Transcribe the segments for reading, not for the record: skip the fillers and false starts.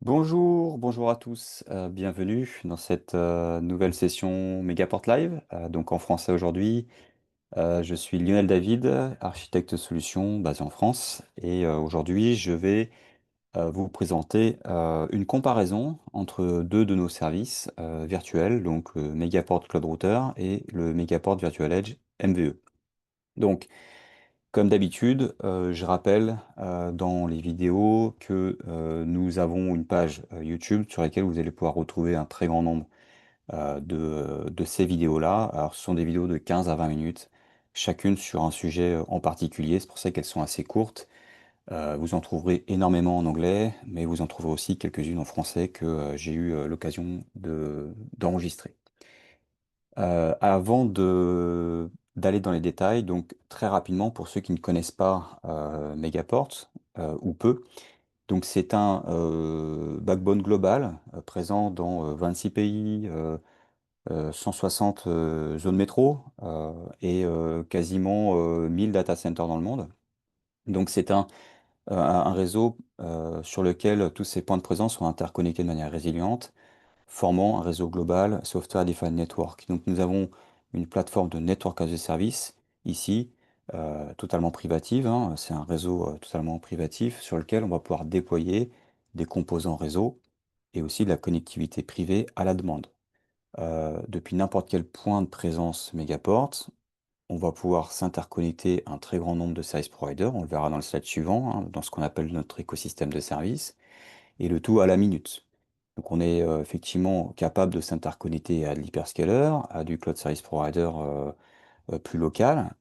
Bonjour à tous, bienvenue dans cette nouvelle session Megaport Live, donc en français aujourd'hui. Je suis Lionel David, architecte solution basé en France, et aujourd'hui je vais vous présenter une comparaison entre deux de nos services virtuels, donc le Megaport Cloud Router et le Megaport Virtual Edge MVE. Donc, comme d'habitude, je rappelle dans les vidéos que nous avons une page YouTube sur laquelle vous allez pouvoir retrouver un très grand nombre de ces vidéos-là. Alors, ce sont des vidéos de 15 à 20 minutes, chacune sur un sujet en particulier. C'est pour ça qu'elles sont assez courtes. Vous en trouverez énormément en anglais, mais vous en trouverez aussi quelques-unes en français que j'ai eu l'occasion d'enregistrer. Avant d'aller dans les détails, donc très rapidement pour ceux qui ne connaissent pas Megaport ou peu, donc c'est un backbone global présent dans 26 pays, 160 zones métro et quasiment 1000 data centers dans le monde. Donc c'est un réseau sur lequel tous ces points de présence sont interconnectés de manière résiliente, formant un réseau global Software Defined Network. Donc nous avons une plateforme de Network as a Service ici, totalement privative, hein. C'est un réseau totalement privatif sur lequel on va pouvoir déployer des composants réseau et aussi de la connectivité privée à la demande. Depuis n'importe quel point de présence Megaport, on va pouvoir s'interconnecter à un très grand nombre de service providers, on le verra dans le slide suivant, hein, dans ce qu'on appelle notre écosystème de services et le tout à la minute. Donc on est effectivement capable de s'interconnecter à de l'hyperscaler, à du cloud service provider plus local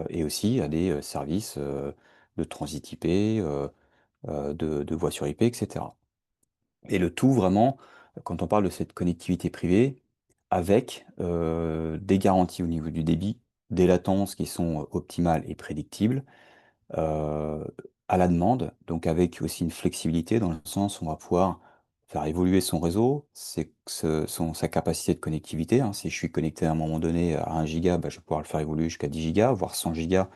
et aussi à des services de transit IP, de voix sur IP, etc. Et le tout vraiment, quand on parle de cette connectivité privée, avec des garanties au niveau du débit, des latences qui sont optimales et prédictibles, euh, à la demande, donc avec aussi une flexibilité dans le sens où on va pouvoir faire évoluer son réseau, sa capacité de connectivité, hein. Si je suis connecté à un moment donné à 1 giga, bah, je vais pouvoir le faire évoluer jusqu'à 10 gigas, voire 100 gigas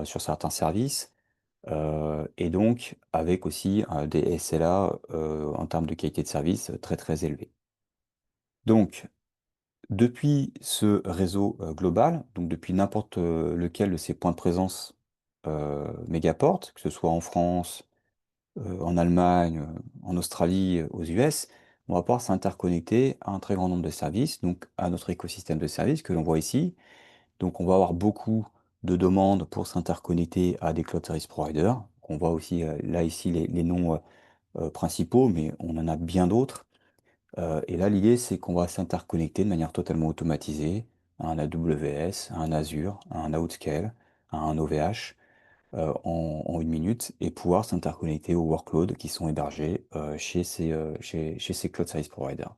sur certains services. Et donc avec aussi des SLA en termes de qualité de service très très élevés. Donc, depuis ce réseau global, donc depuis n'importe lequel de ces points de présence Megaport, que ce soit en France, en Allemagne, en Australie, aux US, on va pouvoir s'interconnecter à un très grand nombre de services, donc à notre écosystème de services que l'on voit ici. Donc on va avoir beaucoup de demandes pour s'interconnecter à des cloud service providers. On voit aussi là ici les noms principaux, mais on en a bien d'autres. Et là, l'idée, c'est qu'on va s'interconnecter de manière totalement automatisée à un AWS, à un Azure, à un Outscale, à un OVH en 1 minute et pouvoir s'interconnecter aux workloads qui sont hébergés chez ces cloud service providers.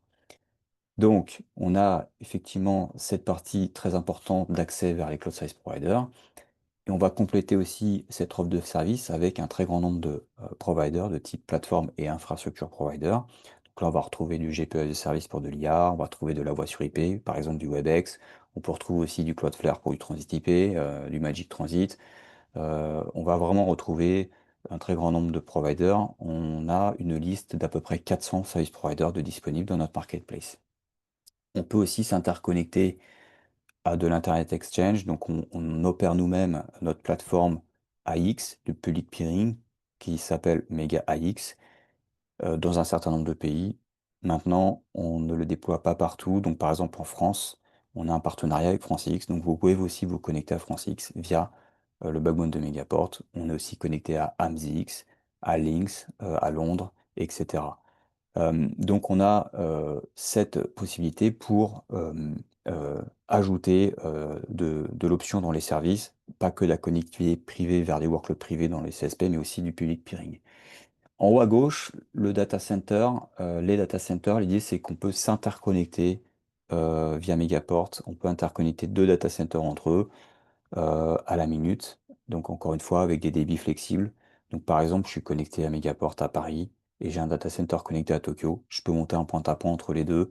Donc, on a effectivement cette partie très importante d'accès vers les cloud service providers. Et on va compléter aussi cette offre de service avec un très grand nombre de providers de type plateforme et infrastructure provider. Donc là, on va retrouver du GPU as a service pour de l'IA, on va retrouver de la voix sur IP, par exemple du WebEx. On peut retrouver aussi du Cloudflare pour du transit IP, du Magic Transit. On va vraiment retrouver un très grand nombre de providers. On a une liste d'à peu près 400 service providers de disponibles dans notre marketplace. On peut aussi s'interconnecter à de l'Internet Exchange. Donc, on opère nous-mêmes notre plateforme AX, de public peering, qui s'appelle Mega AX, dans un certain nombre de pays. Maintenant, on ne le déploie pas partout. Donc, par exemple, en France, on a un partenariat avec FranceX. Donc, vous pouvez aussi vous connecter à FranceX via le backbone de Megaport. On est aussi connecté à AMZX, à Lynx, à Londres, etc. Donc on a cette possibilité pour ajouter de l'option dans les services, pas que la connectivité privée vers des workloads privés dans les CSP, mais aussi du public peering. En haut à gauche, le data center, les data centers, l'idée c'est qu'on peut s'interconnecter via Megaport. On peut interconnecter deux data centers entre eux à la minute. Donc encore une fois, avec des débits flexibles. Donc par exemple, je suis connecté à Megaport à Paris et j'ai un data center connecté à Tokyo. Je peux monter un point-à-point entre les deux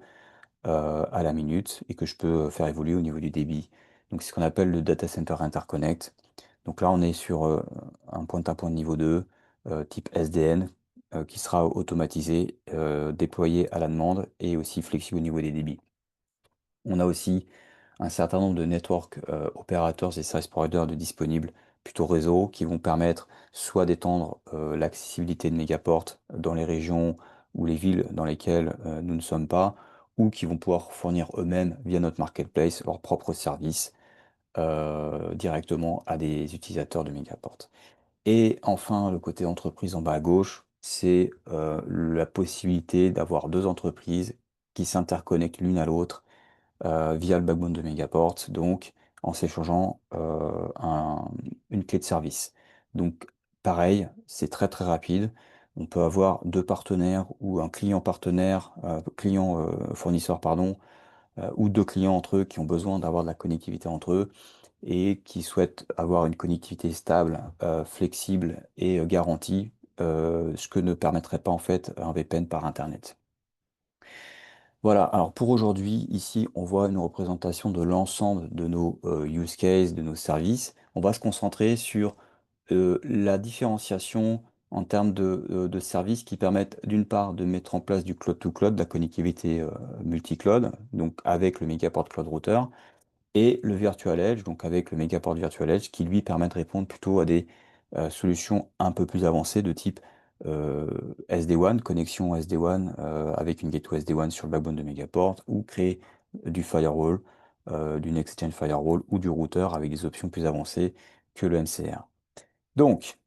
à la minute et que je peux faire évoluer au niveau du débit. Donc c'est ce qu'on appelle le data center interconnect. Donc là, on est sur un point-à-point de niveau 2, type SDN. qui sera automatisé, déployé à la demande et aussi flexible au niveau des débits. On a aussi un certain nombre de network operators et service providers de disponibles plutôt réseau qui vont permettre soit d'étendre l'accessibilité de Megaport dans les régions ou les villes dans lesquelles nous ne sommes pas, ou qui vont pouvoir fournir eux-mêmes via notre marketplace leurs propres services directement à des utilisateurs de Megaport. Et enfin, le côté entreprise en bas à gauche, c'est la possibilité d'avoir deux entreprises qui s'interconnectent l'une à l'autre via le backbone de Megaport, donc en s'échangeant une clé de service. Donc pareil, c'est très très rapide. On peut avoir deux partenaires ou un client partenaire, client fournisseur, pardon, ou deux clients entre eux qui ont besoin d'avoir de la connectivité entre eux et qui souhaitent avoir une connectivité stable, flexible et garantie, ce que ne permettrait pas en fait un VPN par Internet. Voilà, alors pour aujourd'hui, ici, on voit une représentation de l'ensemble de nos use cases, de nos services. On va se concentrer sur la différenciation en termes de services qui permettent d'une part de mettre en place du cloud-to-cloud, de la connectivité multi-cloud, donc avec le Megaport Cloud Router, et le Virtual Edge, donc avec le Megaport Virtual Edge, qui lui permet de répondre plutôt à des solutions un peu plus avancées de type euh, SD-WAN, connexion SD-WAN avec une gateway SD-WAN sur le backbone de Megaport, ou créer du firewall, du Next-Gen Firewall ou du routeur avec des options plus avancées que le MCR. Donc,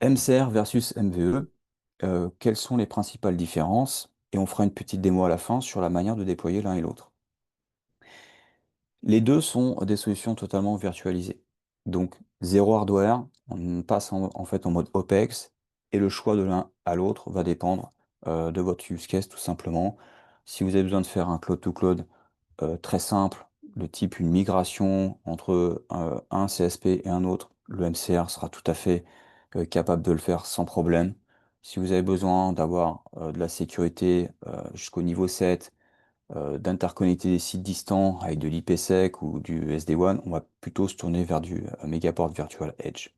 MCR versus MVE, quelles sont les principales différences? Et on fera une petite démo à la fin sur la manière de déployer l'un et l'autre. Les deux sont des solutions totalement virtualisées. Donc, zéro hardware, on passe en fait en mode OPEX, et le choix de l'un à l'autre va dépendre de votre use case tout simplement. Si vous avez besoin de faire un cloud-to-cloud très simple, de type une migration entre un CSP et un autre, le MCR sera tout à fait capable de le faire sans problème. Si vous avez besoin d'avoir de la sécurité jusqu'au niveau 7, d'interconnecter des sites distants avec de l'IPsec ou du SD-WAN, on va plutôt se tourner vers du Megaport Virtual Edge.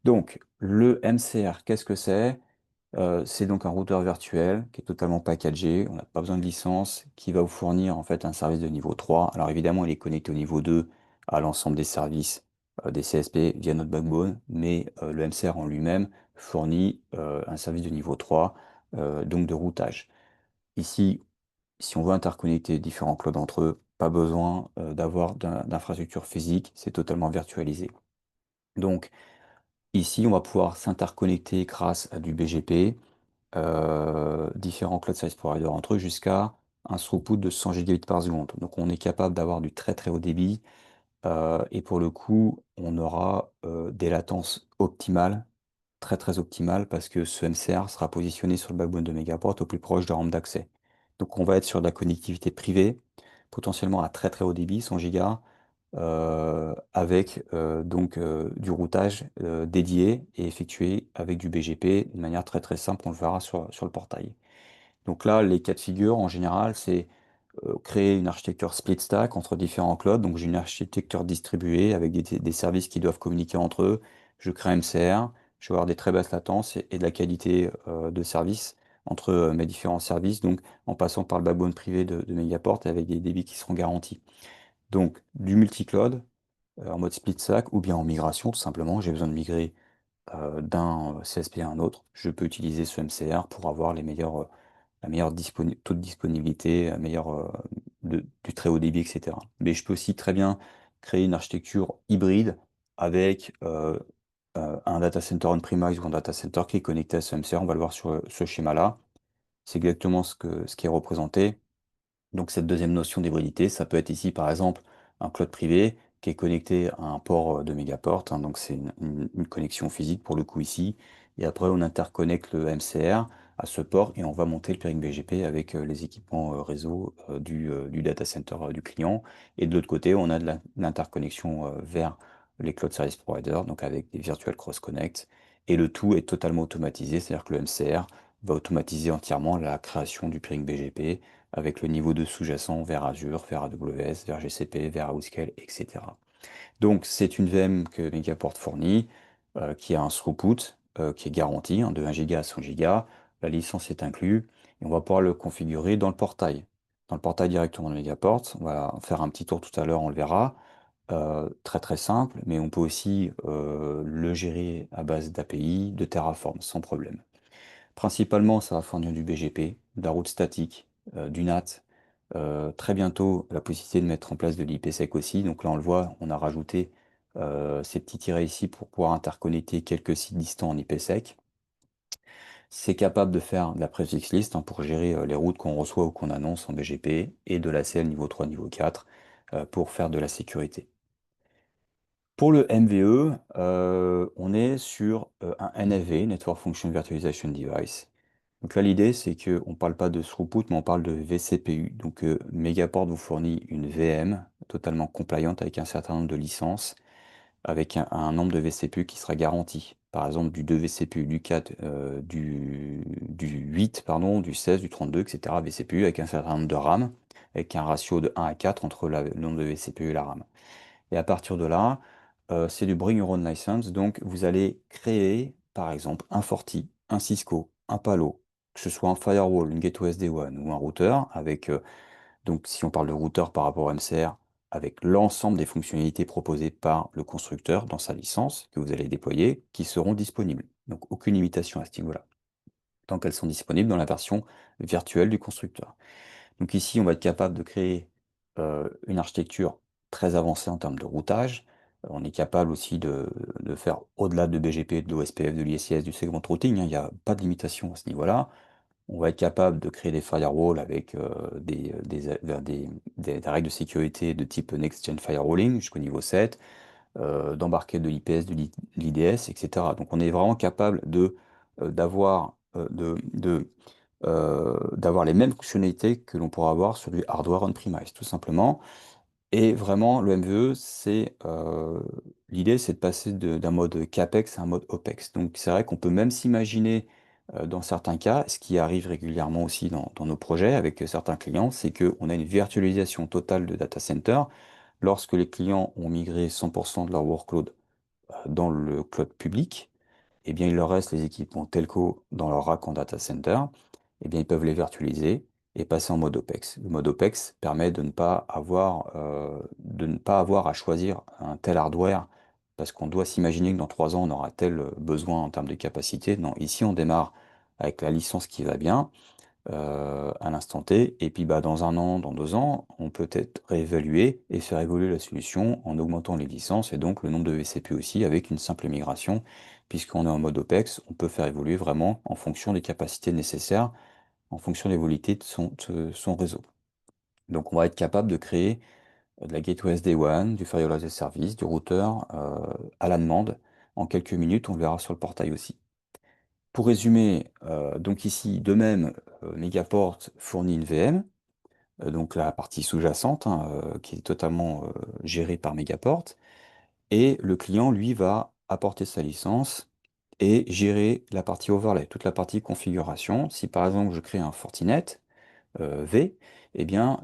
Donc, le MCR, qu'est-ce que c'est? C'est donc un routeur virtuel qui est totalement packagé, on n'a pas besoin de licence, qui va vous fournir en fait un service de niveau 3. Alors évidemment, il est connecté au niveau 2 à l'ensemble des services des CSP via notre backbone, mais le MCR en lui-même fournit un service de niveau 3, donc de routage. Ici, si on veut interconnecter différents clouds entre eux, pas besoin d'avoir d'infrastructure physique, c'est totalement virtualisé. Donc ici, on va pouvoir s'interconnecter grâce à du BGP, différents cloud service providers entre eux, jusqu'à un throughput de 100 gigabits par seconde. Donc on est capable d'avoir du très très haut débit, et pour le coup, on aura des latences optimales, très très optimales, parce que ce MCR sera positionné sur le backbone de Megaport au plus proche de la rampe d'accès. Donc on va être sur de la connectivité privée, potentiellement à très très haut débit, 100 gigas, avec donc du routage dédié et effectué avec du BGP de manière très très simple, on le verra sur le portail. Donc là, les cas de figure en général, c'est créer une architecture split stack entre différents clouds. Donc j'ai une architecture distribuée avec des services qui doivent communiquer entre eux. Je crée un MCR, je vais avoir des très basses latences et de la qualité de service entre mes différents services, donc en passant par le backbone privé de Megaport et avec des débits qui seront garantis. Donc du multi-cloud en mode split stack ou bien en migration, tout simplement. J'ai besoin de migrer d'un CSP à un autre. Je peux utiliser ce MCR pour avoir la meilleure taux de disponibilité, du très haut débit, etc. Mais je peux aussi très bien créer une architecture hybride avec un data center on-premise ou un data center qui est connecté à ce MCR. On va le voir sur ce schéma-là. C'est exactement ce qui est représenté. Donc cette deuxième notion d'hybridité, ça peut être ici par exemple un cloud privé qui est connecté à un port de Megaport, hein, donc c'est une connexion physique pour le coup ici, et après on interconnecte le MCR à ce port et on va monter le peering BGP avec les équipements réseau du data center du client, et de l'autre côté on a de l'interconnexion vers les cloud service providers, donc avec des virtual cross connect, et le tout est totalement automatisé, c'est-à-dire que le MCR va automatiser entièrement la création du peering BGP avec le niveau de sous-jacent vers Azure, vers AWS, vers GCP, vers Outscale, etc. Donc, c'est une VM que Megaport fournit, qui a un throughput qui est garanti, hein, de 1 giga à 100 gigas. La licence est inclue et on va pouvoir le configurer dans le portail. Dans le portail directement de Megaport, on va en faire un petit tour tout à l'heure, on le verra. Très très simple, mais on peut aussi le gérer à base d'API, de Terraform, sans problème. Principalement, ça va fournir du BGP, de la route statique, du NAT. Très bientôt, la possibilité de mettre en place de l'IPsec aussi. Donc là, on le voit, on a rajouté ces petits tirets ici pour pouvoir interconnecter quelques sites distants en IPsec. C'est capable de faire de la prefix list, hein, pour gérer les routes qu'on reçoit ou qu'on annonce en BGP et de l'ACL niveau 3, niveau 4 pour faire de la sécurité. Pour le MVE, on est sur un NFV, Network Function Virtualization Device. Donc là, l'idée, c'est qu'on ne parle pas de throughput, mais on parle de VCPU. Donc Megaport vous fournit une VM totalement compliant avec un certain nombre de licences, avec un nombre de VCPU qui sera garanti. Par exemple, du 2 VCPU, du 4, du 8, pardon, du 16, du 32, etc. VCPU avec un certain nombre de RAM, avec un ratio de 1 à 4 entre le nombre de VCPU et la RAM. Et à partir de là, c'est du Bring Your Own License. Donc, vous allez créer, par exemple, un Forti, un Cisco, un Palo, que ce soit un firewall, une gateway SD-WAN ou un routeur, avec, donc si on parle de routeur par rapport au MCR, avec l'ensemble des fonctionnalités proposées par le constructeur dans sa licence que vous allez déployer, qui seront disponibles. Donc, aucune limitation à ce niveau-là, tant qu'elles sont disponibles dans la version virtuelle du constructeur. Donc ici, on va être capable de créer une architecture très avancée en termes de routage. On est capable aussi de faire au-delà de BGP, de l'OSPF, de l'ISIS, du segment routing, hein, il n'y a pas de limitation à ce niveau-là. On va être capable de créer des firewalls avec des règles de sécurité de type Next-Gen Firewalling jusqu'au niveau 7, d'embarquer de l'IPS, de l'IDS, etc. Donc on est vraiment capable d'avoir les mêmes fonctionnalités que l'on pourra avoir sur du hardware on-premise, tout simplement. Et vraiment, le MVE, l'idée, c'est de passer d'un mode CAPEX à un mode OPEX. Donc c'est vrai qu'on peut même s'imaginer, dans certains cas, ce qui arrive régulièrement aussi dans nos projets avec certains clients, c'est qu'on a une virtualisation totale de data center. Lorsque les clients ont migré 100% de leur workload dans le cloud public, eh bien, il leur reste les équipements telco dans leur rack en data center. Eh bien, ils peuvent les virtualiser et passer en mode OPEX. Le mode OPEX permet de ne pas avoir à choisir un tel hardware parce qu'on doit s'imaginer que dans 3 ans, on aura tel besoin en termes de capacité. Non, ici, on démarre avec la licence qui va bien à l'instant T. Et puis bah, dans 1 an, dans 2 ans, on peut peut-être réévaluer et faire évoluer la solution en augmentant les licences et donc le nombre de VCP aussi avec une simple migration. Puisqu'on est en mode OPEX, on peut faire évoluer vraiment en fonction des capacités nécessaires, en fonction des volontés de son réseau. Donc on va être capable de créer de la gateway SD-WAN, du firewall as a service, du routeur à la demande. En quelques minutes, on le verra sur le portail aussi. Pour résumer, donc ici, de même, Megaport fournit une VM, donc la partie sous-jacente, hein, qui est totalement gérée par Megaport, et le client, lui, va apporter sa licence et gérer la partie overlay, toute la partie configuration. Si par exemple je crée un Fortinet, V, eh bien,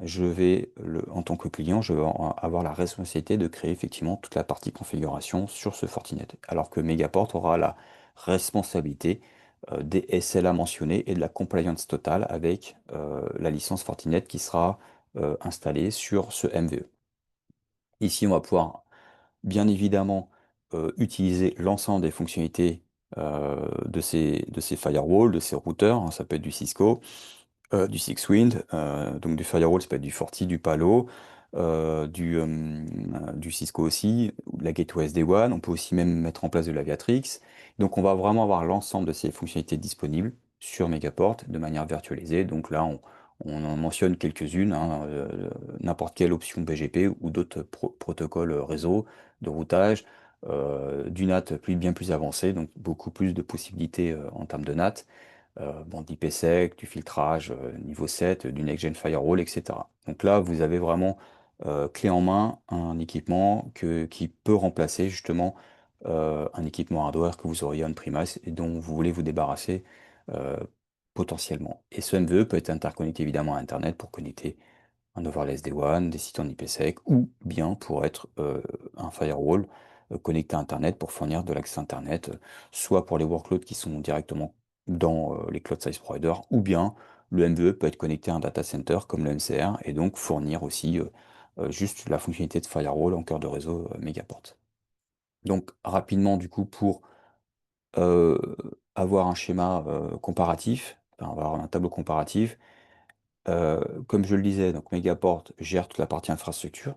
en tant que client, je vais avoir la responsabilité de créer effectivement toute la partie configuration sur ce Fortinet. Alors que Megaport aura la responsabilité des SLA mentionnés et de la compliance totale avec la licence Fortinet qui sera installée sur ce MVE. Ici, on va pouvoir bien évidemment utiliser l'ensemble des fonctionnalités de ces firewalls, de ces routeurs, hein. Ça peut être du Cisco, du Sixwind, donc du firewall, ça peut être du Forti, du Palo, du Cisco aussi, ou de la gateway SD-WAN. On peut aussi même mettre en place de l'Aviatrix. Donc on va vraiment avoir l'ensemble de ces fonctionnalités disponibles sur Megaport de manière virtualisée. Donc là, on en mentionne quelques-unes, hein, n'importe quelle option BGP ou d'autres protocoles réseau de routage, du NAT bien plus avancé, donc beaucoup plus de possibilités en termes de NAT, bon, d'IPsec, du filtrage niveau 7, du Next-Gen Firewall, etc. Donc là, vous avez vraiment clé en main un équipement qui peut remplacer justement un équipement hardware que vous auriez on-premise et dont vous voulez vous débarrasser euh, potentiellement. Et ce MVE peut être interconnecté évidemment à Internet pour connecter un overlay SD-WAN, des sites en IPsec ou bien pour être un firewall connectés à Internet pour fournir de l'accès Internet, soit pour les workloads qui sont directement dans les cloud service providers, ou bien le MVE peut être connecté à un data center comme le MCR et donc fournir aussi juste la fonctionnalité de firewall en cœur de réseau Megaport. Donc rapidement du coup pour euh, avoir un schéma comparatif, enfin, avoir un tableau comparatif, comme je le disais, donc Megaport gère toute la partie infrastructure.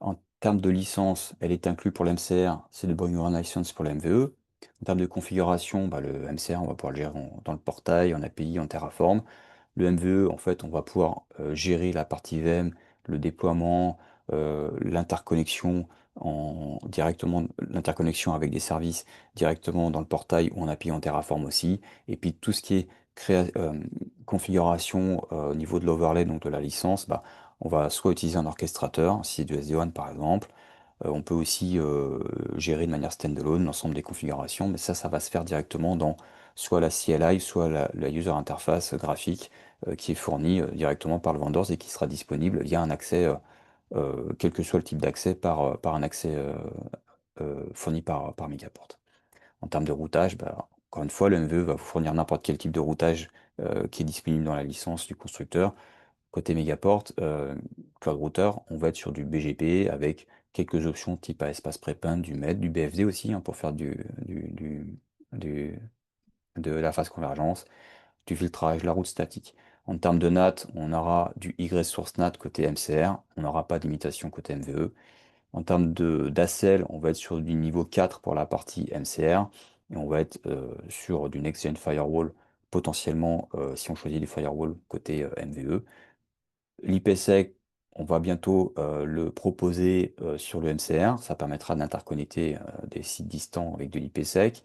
En termes de licence, elle est inclue pour l'MCR, c'est le Bring Your Own License pour le MVE. En termes de configuration, bah, le MCR, on va pouvoir le gérer dans le portail, en API, en Terraform. Le MVE, en fait, on va pouvoir gérer la partie VM, le déploiement, l'interconnexion directement, l'interconnexion avec des services directement dans le portail ou en API en Terraform aussi. Et puis tout ce qui est configuration au niveau de l'overlay, donc de la licence, bah, on va soit utiliser un orchestrateur, si c'est du SD-WAN par exemple. On peut aussi gérer de manière standalone l'ensemble des configurations, mais ça va se faire directement dans soit la CLI, soit la user interface graphique qui est fournie directement par le vendor et qui sera disponible via un accès, quel que soit le type d'accès, par un accès fourni par Megaport. En termes de routage, bah, encore une fois, le MVE va vous fournir n'importe quel type de routage qui est disponible dans la licence du constructeur. Côté Megaport, Cloud Router, on va être sur du BGP avec quelques options type à espace prépend, du MED, du BFD aussi, hein, pour faire du- de la phase convergence, du filtrage, la route statique. En termes de NAT, on aura du Y source NAT côté MCR, on n'aura pas d'imitation côté MVE. En termes d'ACL, on va être sur du niveau 4 pour la partie MCR et on va être sur du Next-Gen Firewall potentiellement si on choisit les firewalls côté MVE. L'IPsec, on va bientôt le proposer sur le MCR. Ça permettra d'interconnecter des sites distants avec de l'IPsec.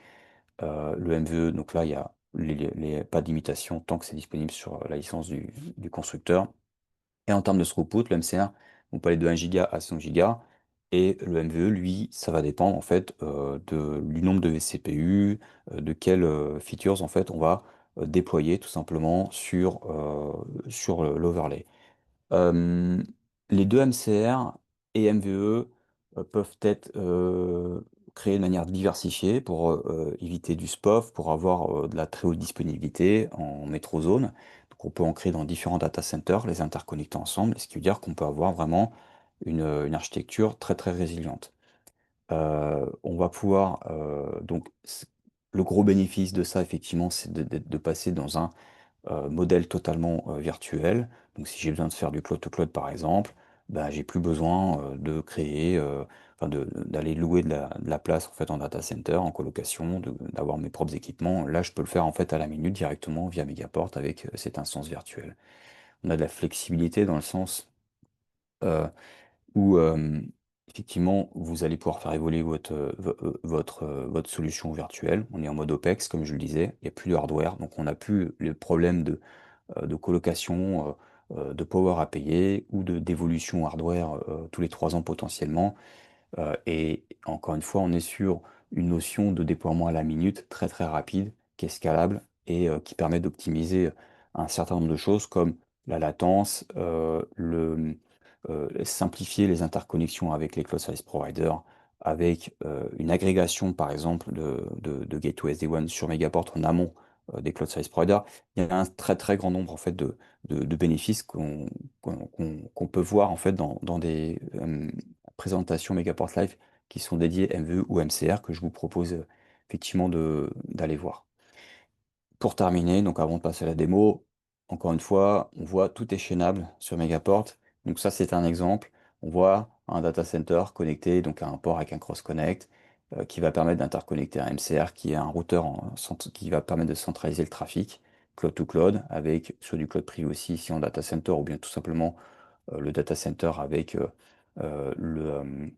Le MVE, donc là, il y a pas d'imitation tant que c'est disponible sur la licence du constructeur. Et en termes de throughput, le MCR, on peut aller de 1 giga à 100 gigas. Et le MVE, lui, ça va dépendre en fait du nombre de CPU, de quelles features en fait on va déployer tout simplement sur l'overlay. Euh, les deux MCR et MVE peuvent être créés de manière diversifiée pour éviter du SPOF, pour avoir de la très haute disponibilité en métrozone. Donc on peut en créer dans différents data centers, les interconnecter ensemble, ce qui veut dire qu'on peut avoir vraiment une architecture très très résiliente. On va pouvoir le gros bénéfice de ça effectivement, c'est de passer dans un modèle totalement virtuel. Donc si j'ai besoin de faire du cloud to cloud par exemple, ben, j'ai plus besoin de créer, d'aller louer de la place en fait en data center, en colocation, d'avoir mes propres équipements. Là, je peux le faire en fait à la minute directement via Megaport avec cette instance virtuelle. On a de la flexibilité dans le sens euh, où effectivement vous allez pouvoir faire évoluer votre solution virtuelle. On est en mode OPEX, comme je le disais, il n'y a plus de hardware, donc on n'a plus le problème de colocation, de power à payer ou d'évolution hardware tous les 3 ans potentiellement. Et encore une fois, on est sur une notion de déploiement à la minute très très rapide, qui est scalable et qui permet d'optimiser un certain nombre de choses comme la latence, simplifier les interconnexions avec les cloud service providers, avec une agrégation par exemple de gateway SD-WAN sur Megaport en amont des cloud service providers. Il y a un très très grand nombre en fait de bénéfices qu'on peut voir en fait dans des présentations Megaport Live qui sont dédiées MVE ou MCR que je vous propose effectivement d'aller voir. Pour terminer, donc avant de passer à la démo, encore une fois, on voit tout est chaînable sur Megaport. Donc ça, c'est un exemple. On voit un data center connecté donc à un port avec un cross-connect qui va permettre d'interconnecter un MCR qui est un routeur qui va permettre de centraliser le trafic cloud to cloud avec sur du cloud privé aussi si en data center ou bien tout simplement le data center avec euh, le,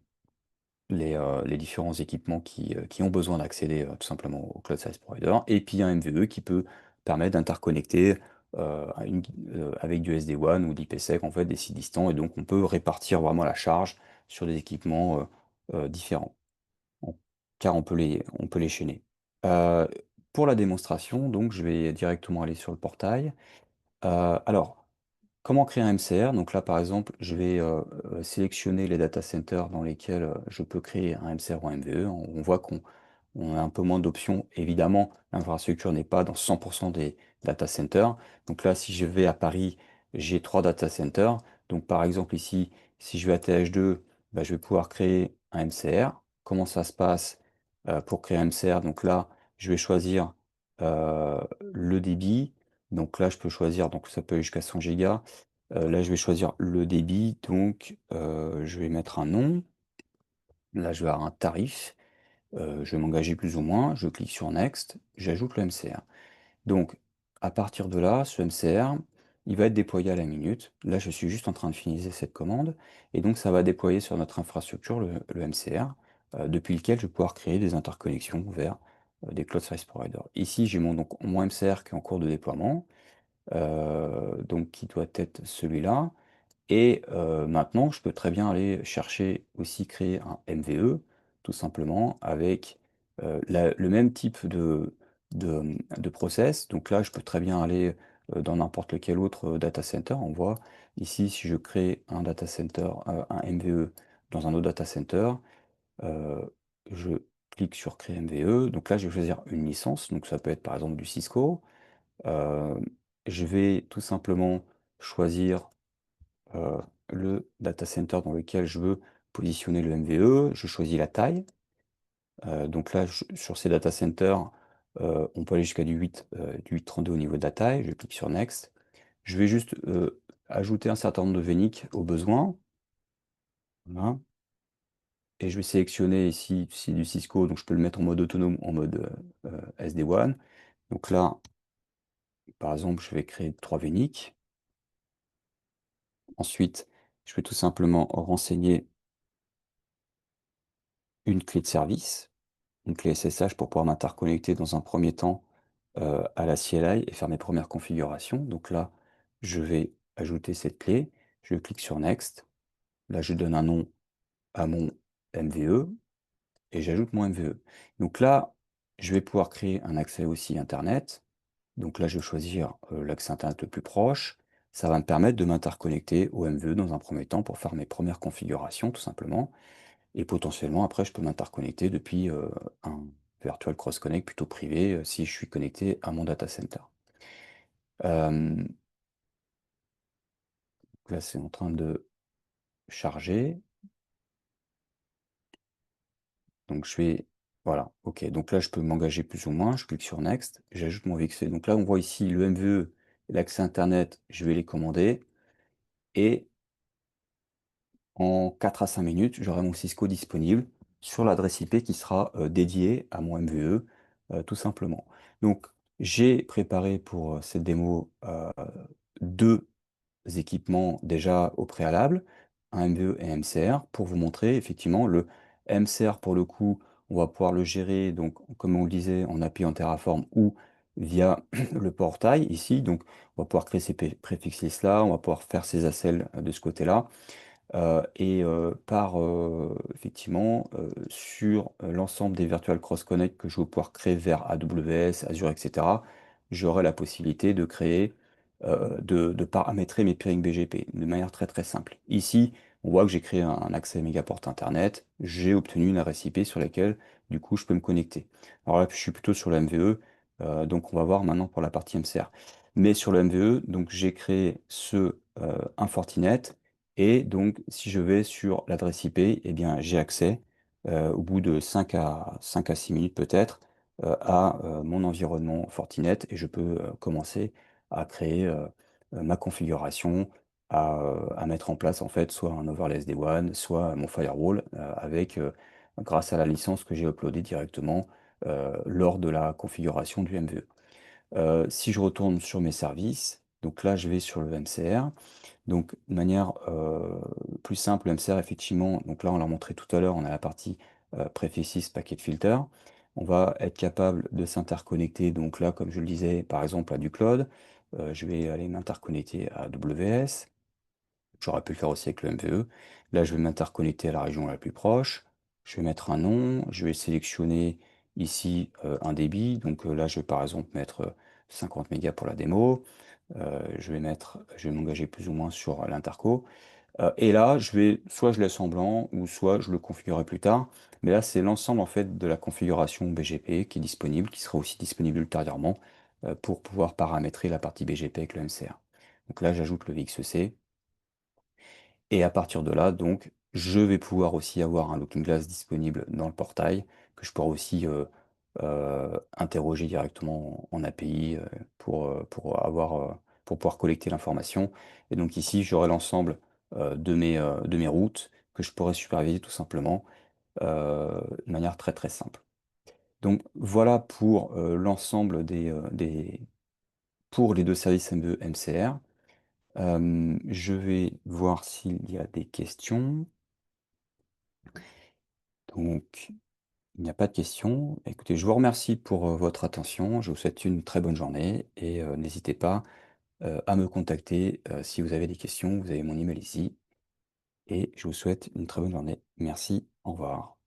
euh, les différents équipements qui ont besoin d'accéder tout simplement au cloud service provider, et puis un MVE qui peut permettre d'interconnecter avec du SD-WAN ou d'IPsec en fait des sites distants, et donc on peut répartir vraiment la charge sur des équipements différents, On- car on peut les chaîner. Euh, pour la démonstration, donc je vais directement aller sur le portail. Alors, Comment créer un MCR? Donc là, par exemple, je vais sélectionner les data centers dans lesquels je peux créer un MCR ou un MVE. On voit qu'on a un peu moins d'options. Évidemment, l'infrastructure n'est pas dans 100% des data centers. Donc là, si je vais à Paris, j'ai trois data centers. Donc par exemple, ici, si je vais à TH2, bah, je vais pouvoir créer un MCR. Comment ça se passe pour créer un MCR? Donc là, je vais choisir le débit. Donc là, je peux choisir, donc ça peut aller jusqu'à 100 gigas. Là, je vais choisir le débit, donc je vais mettre un nom. Là, je vais avoir un tarif. Je vais m'engager plus ou moins. Je clique sur Next. J'ajoute le MCR. Donc, à partir de là, ce MCR, il va être déployé à la minute. Là, je suis juste en train de finaliser cette commande. Et donc, ça va déployer sur notre infrastructure le MCR, depuis lequel je vais pouvoir créer des interconnexions vers des cloud service providers. Ici, j'ai mon MCR qui est en cours de déploiement, donc qui doit être celui-là. Et maintenant, je peux très bien aller chercher aussi créer un MVE, tout simplement, avec le même type de process. Donc là, je peux très bien aller dans n'importe lequel autre data center. On voit ici, si je crée un data center, un MVE dans un autre data center, euh, je clique sur créer MVE. Donc là, je vais choisir une licence. Donc ça peut être par exemple du Cisco. Euh, je vais tout simplement choisir euh, le data center dans lequel je veux positionner le MVE, je choisis la taille. Donc là, sur ces data centers, on peut aller jusqu'à du 832 au niveau de la taille. Je clique sur Next. Je vais juste ajouter un certain nombre de VNIC au besoin. Voilà. Et je vais sélectionner ici, si du Cisco, donc je peux le mettre en mode autonome, en mode SD-WAN. Donc là, par exemple, je vais créer 3 VNIC. Ensuite, je vais tout simplement renseigner une clé de service, une clé SSH pour pouvoir m'interconnecter dans un premier temps à la CLI et faire mes premières configurations. Donc là, je vais ajouter cette clé, je clique sur Next. Là, je donne un nom à mon MVE et j'ajoute mon MVE. Donc là, je vais pouvoir créer un accès aussi Internet. Donc là, je vais choisir l'accès Internet le plus proche. Ça va me permettre de m'interconnecter au MVE dans un premier temps pour faire mes premières configurations, tout simplement. Et potentiellement, après, je peux m'interconnecter depuis un Virtual Cross Connect plutôt privé si je suis connecté à mon data center. Euh, Là, c'est en train de charger. Donc, je vais. Voilà, ok. Donc là, je peux m'engager plus ou moins. Je clique sur Next. J'ajoute mon VXC. Donc là, on voit ici le MVE et l'accès Internet. Je vais les commander. Et en 4 à 5 minutes, j'aurai mon Cisco disponible sur l'adresse IP qui sera dédiée à mon MVE, tout simplement. Donc, j'ai préparé pour cette démo deux équipements déjà au préalable, un MVE et un MCR, pour vous montrer effectivement le MCR pour le coup, on va pouvoir le gérer, donc comme on le disait, en API en Terraform ou via le portail ici. Donc, on va pouvoir créer ces préfixes là, on va pouvoir faire ces accels de ce côté-là. Effectivement sur l'ensemble des Virtual Cross Connect que je vais pouvoir créer vers AWS, Azure, etc., j'aurai la possibilité de créer, de paramétrer mes peering BGP de manière très très simple. Ici, on voit que j'ai créé un accès Megaport Internet, j'ai obtenu une adresse IP sur laquelle du coup je peux me connecter. Alors là, je suis plutôt sur le MVE, donc on va voir maintenant pour la partie MCR. Mais sur le MVE, donc j'ai créé un Fortinet. Et donc, si je vais sur l'adresse IP, eh bien, j'ai accès, au bout de 5 à 6 minutes peut-être, à mon environnement Fortinet et je peux commencer à créer ma configuration, à mettre en place en fait soit un overlay SD-WAN, soit mon firewall grâce à la licence que j'ai uploadée directement lors de la configuration du MVE. Si je retourne sur mes services, donc là, je vais sur le MCR. Donc, de manière plus simple, le MCR, effectivement, donc là, on l'a montré tout à l'heure, on a la partie Prefixes Packet Filter. On va être capable de s'interconnecter, donc là, comme je le disais, par exemple, à du cloud. Je vais aller m'interconnecter à AWS. J'aurais pu le faire aussi avec le MVE. Là, je vais m'interconnecter à la région la plus proche. Je vais mettre un nom. Je vais sélectionner ici un débit. Donc là, je vais par exemple mettre 50 mégas pour la démo. Je vais m'engager plus ou moins sur l'interco. Et là, soit je laisse en blanc, ou soit je le configurerai plus tard. Mais là, c'est l'ensemble en fait de la configuration BGP qui est disponible, qui sera aussi disponible ultérieurement pour pouvoir paramétrer la partie BGP avec le MCR. Donc là, j'ajoute le VXC. Et à partir de là, donc, je vais pouvoir aussi avoir un Looking Glass disponible dans le portail, que je pourrai aussi interroger directement en API pour pouvoir collecter l'information. Et donc ici, j'aurai l'ensemble de mes routes que je pourrai superviser tout simplement de manière très très simple. Donc voilà pour l'ensemble pour les deux services ME MCR. Je vais voir s'il y a des questions. Donc, il n'y a pas de questions. Écoutez, je vous remercie pour votre attention. Je vous souhaite une très bonne journée et n'hésitez pas à me contacter si vous avez des questions. Vous avez mon email ici et je vous souhaite une très bonne journée. Merci. Au revoir.